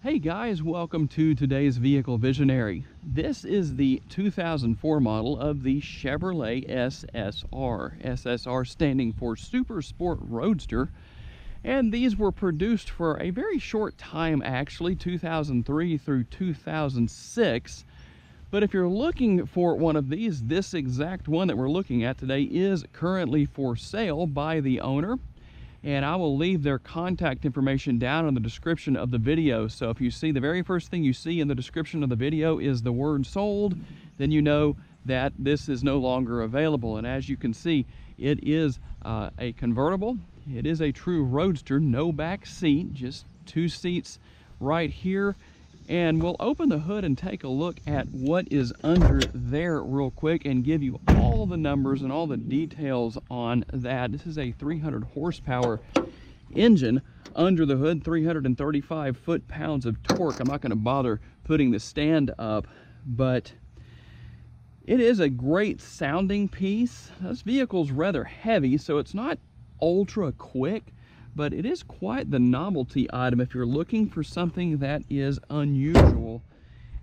Hey guys, welcome to today's Vehicle Visionary. This is the 2004 model of the Chevrolet SSR. SSR standing for Super Sport Roadster. And these were produced for a very short time actually, 2003 through 2006. But if you're looking for one of these, this exact one that we're looking at today is currently for sale by the owner. And I will leave their contact information down in the description of the video. So if you see the very first thing you see in the description of the video is the word sold, then you know that this is no longer available. And as you can see, it is a convertible. It is a true roadster, no back seat, just two seats right here. And we'll open the hood and take a look at what is under there real quick and give you all the numbers and all the details on that. This is a 300 horsepower engine under the hood, 335 foot-pounds of torque. I'm not going to bother putting the stand up, but it is a great sounding piece. This vehicle's rather heavy, so it's not ultra quick, but it is quite the novelty item if you're looking for something that is unusual.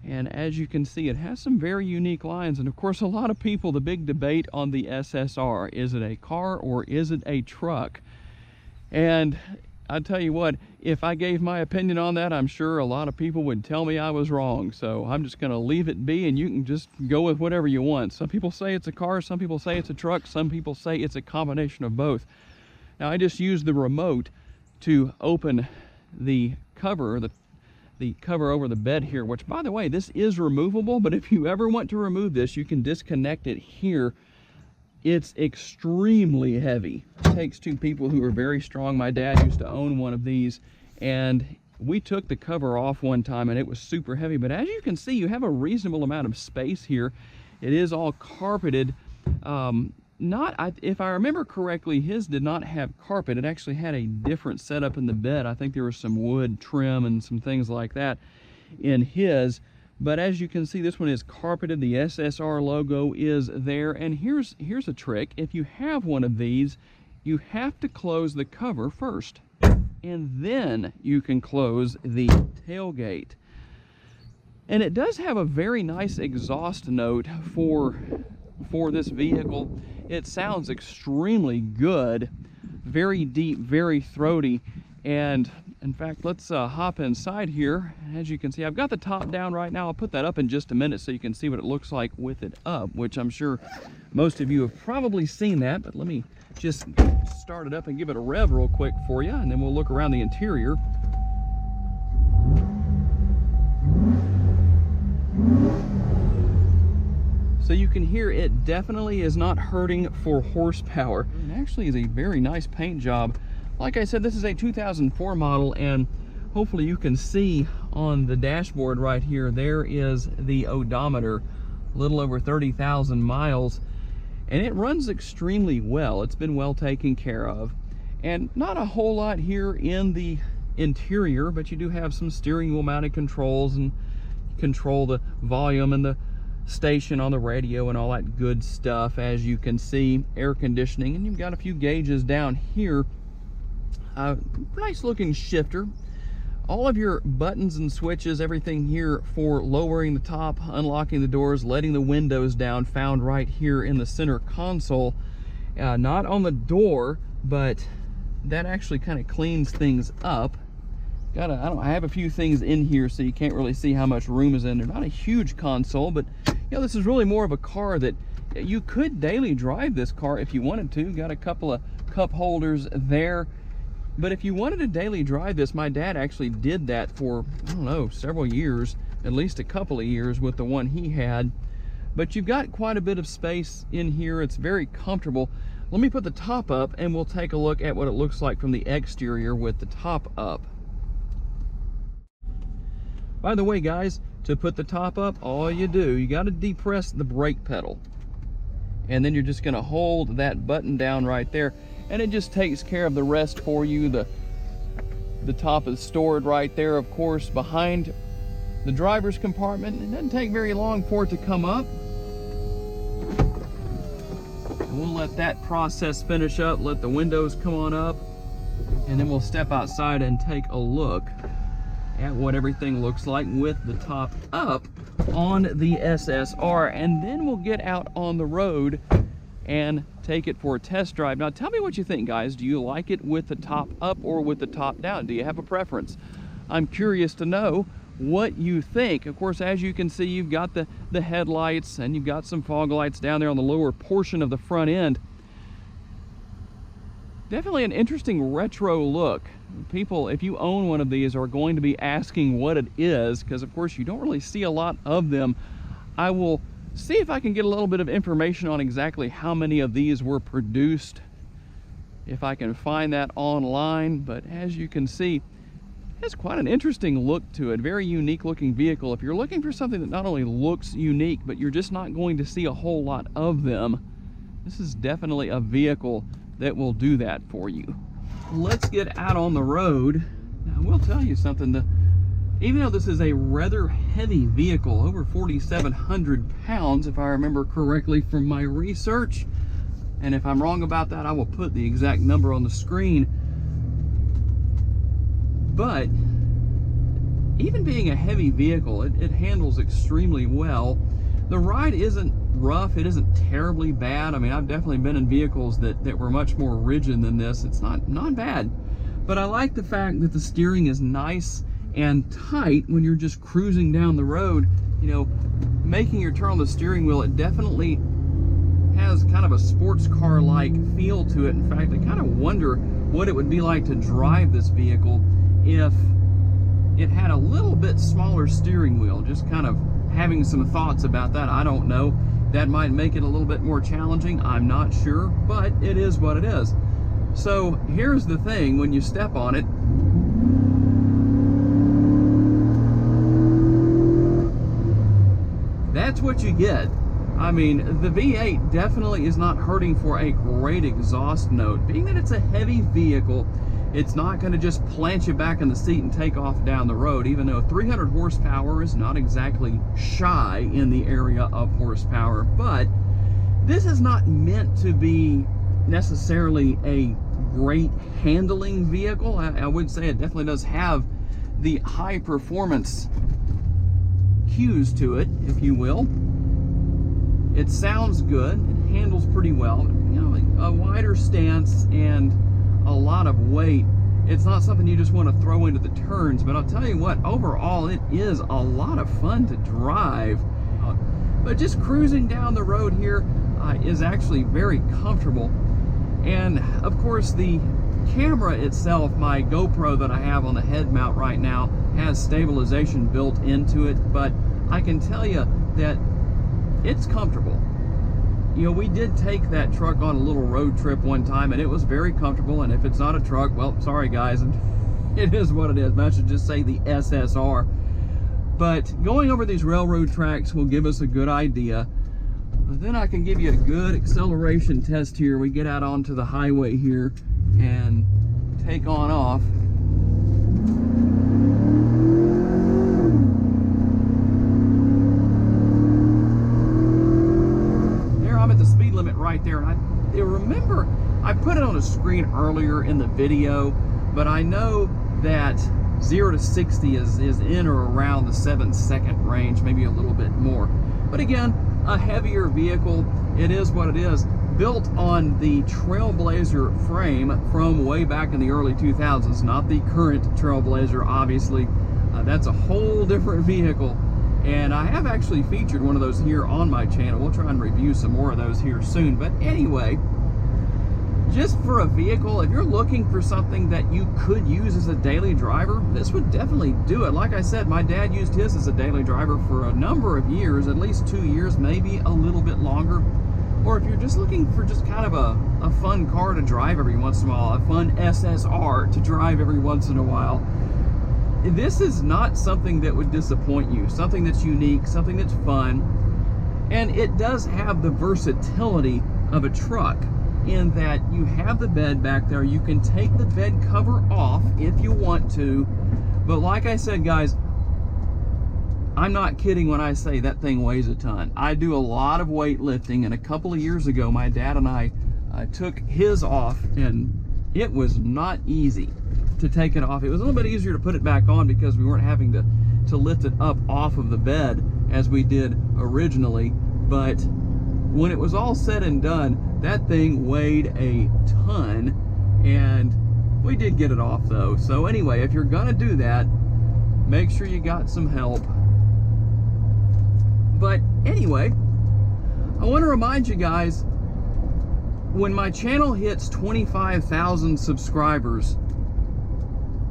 And as you can see, it has some very unique lines. And of course, a lot of people, the big debate on the SSR, is it a car or is it a truck? And I tell you what, if I gave my opinion on that, I'm sure a lot of people would tell me I was wrong. So I'm just going to leave it be, and you can just go with whatever you want. Some people say it's a car, some people say it's a truck, some people say it's a combination of both. Now I just used the remote to open the cover, the cover over the bed here, which by the way, this is removable, but if you ever want to remove this, you can disconnect it here. It's extremely heavy. It takes two people who are very strong. My dad used to own one of these, and we took the cover off one time and it was super heavy. But as you can see, you have a reasonable amount of space here. It is all carpeted. If I remember correctly, his did not have carpet. It actually had a different setup in the bed. I think there was some wood trim and some things like that in his. But as you can see, this one is carpeted. The SSR logo is there. And here's a trick. If you have one of these, you have to close the cover first, and then you can close the tailgate. And it does have a very nice exhaust note for this vehicle. It sounds extremely good, very deep, very throaty. And in fact, let's hop inside here. As you can see, I've got the top down right now. I'll put that up in just a minute so you can see what it looks like with it up, which I'm sure most of you have probably seen that, but let me just start it up and give it a rev real quick for you, and then we'll look around the interior. So you can hear it definitely is not hurting for horsepower. It actually is a very nice paint job. Like I said, this is a 2004 model, and hopefully you can see on the dashboard right here, there is the odometer, a little over 30,000 miles, and it runs extremely well. It's been well taken care of. And not a whole lot here in the interior, but you do have some steering wheel mounted controls, and control the volume and the station on the radio and all that good stuff. As you can see, air conditioning, and you've got a few gauges down here. Nice looking shifter. All of your buttons and switches, everything here for lowering the top, unlocking the doors, letting the windows down, found right here in the center console. Not on the door, but that actually kind of cleans things up. I have a few things in here so you can't really see how much room is in there. Not a huge console, but you know, this is really more of a car that you could daily drive this car if you wanted to. Got a couple of cup holders there. But if you wanted to daily drive this, my dad actually did that for, I don't know, several years, at least a couple of years with the one he had. But you've got quite a bit of space in here. It's very comfortable. Let me put the top up and we'll take a look at what it looks like from the exterior with the top up. By the way, guys, to put the top up, all you do, you got to depress the brake pedal. And then you're just going to hold that button down right there, and it just takes care of the rest for you. The top is stored right there, of course, behind the driver's compartment. It doesn't take very long for it to come up. And we'll let that process finish up, let the windows come on up, and then we'll step outside and take a look. at what everything looks like with the top up on the SSR, and then we'll get out on the road and take it for a test drive. Now tell me what you think, guys. Do you like it with the top up or with the top down? Do you have a preference? I'm curious to know what you think. Of course, as you can see, you've got the headlights and you've got some fog lights down there on the lower portion of the front end. Definitely an interesting retro look. People, if you own one of these, are going to be asking what it is, because of course you don't really see a lot of them. I will see if I can get a little bit of information on exactly how many of these were produced, if I can find that online. But as you can see, it has quite an interesting look to it. Very unique looking vehicle. If you're looking for something that not only looks unique, but you're just not going to see a whole lot of them, this is definitely a vehicle that will do that for you. Let's get out on the road. Now, I will tell you something. Even though this is a rather heavy vehicle, over 4,700 pounds, if I remember correctly from my research, and if I'm wrong about that, I will put the exact number on the screen. But even being a heavy vehicle, it handles extremely well. The ride isn't rough, it isn't terribly bad. I mean, I've definitely been in vehicles that were much more rigid than this. It's not bad. But I like the fact that the steering is nice and tight when you're just cruising down the road. You know, making your turn on the steering wheel, it definitely has kind of a sports car-like feel to it. In fact, I kind of wonder what it would be like to drive this vehicle if it had a little bit smaller steering wheel. Just kind of having some thoughts about that. I don't know. That might make it a little bit more challenging. I'm not sure, but it is what it is. So here's the thing, when you step on it, that's what you get. I mean, the V8 definitely is not hurting for a great exhaust note. Being that it's a heavy vehicle, it's not going to just plant you back in the seat and take off down the road, even though 300 horsepower is not exactly shy in the area of horsepower. But this is not meant to be necessarily a great handling vehicle. I would say it definitely does have the high performance cues to it, if you will. It sounds good, it handles pretty well. You know, a wider stance and a lot of weight. It's not something you just want to throw into the turns, but I'll tell you what, overall it is a lot of fun to drive. But just cruising down the road here is actually very comfortable. And of course the camera itself, my GoPro that I have on the head mount right now, has stabilization built into it, but I can tell you that it's comfortable. You know, we did take that truck on a little road trip one time, and it was very comfortable. And if it's not a truck, well, sorry guys, it is what it is. I should just say the SSR. But going over these railroad tracks will give us a good idea. But then I can give you a good acceleration test here. We get out onto the highway here and take on off. Right there, and I remember I put it on a screen earlier in the video, but I know that 0 to 60 is in or around the 7-second range, maybe a little bit more. But again, a heavier vehicle, it is what it is. Built on the Trailblazer frame from way back in the early 2000s, not the current Trailblazer, obviously. That's a whole different vehicle. And I have actually featured one of those here on my channel. We'll try and review some more of those here soon. But anyway, just for a vehicle, if you're looking for something that you could use as a daily driver, this would definitely do it. Like I said, my dad used his as a daily driver for a number of years, at least 2 years, maybe a little bit longer. Or if you're just looking for just kind of a fun car to drive every once in a while, a fun SSR to drive every once in a while, this is not something that would disappoint you. Something that's unique, something that's fun. And it does have the versatility of a truck in that you have the bed back there. You can take the bed cover off if you want to. But like I said, guys, I'm not kidding when I say that thing weighs a ton. I do a lot of weightlifting, and a couple of years ago, my dad and I took his off, and it was not easy. to take it off. It was a little bit easier to put it back on because we weren't having to lift it up off of the bed as we did originally. But when it was all said and done, that thing weighed a ton, and we did get it off though. So anyway, if you're gonna do that, make sure you got some help. But anyway, I want to remind you guys, when my channel hits 25,000 subscribers,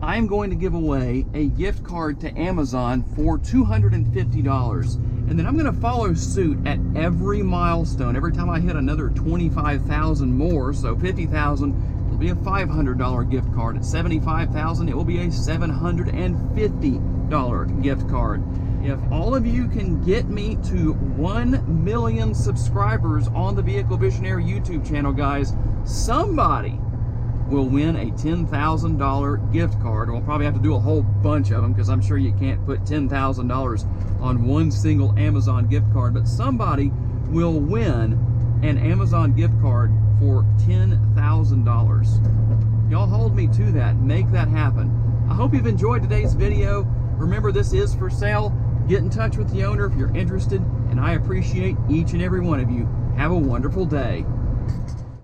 I'm going to give away a gift card to Amazon for $250. And then I'm going to follow suit at every milestone. Every time I hit another 25,000 more, so 50,000, it'll be a $500 gift card. At 75,000, it will be a $750 gift card. If all of you can get me to 1 million subscribers on the Vehicle Visionary YouTube channel, guys, somebody will win a $10,000 gift card. We'll probably have to do a whole bunch of them because I'm sure you can't put $10,000 on one single Amazon gift card, but somebody will win an Amazon gift card for $10,000. Y'all hold me to that. Make that happen. I hope you've enjoyed today's video. Remember, this is for sale. Get in touch with the owner if you're interested, and I appreciate each and every one of you. Have a wonderful day.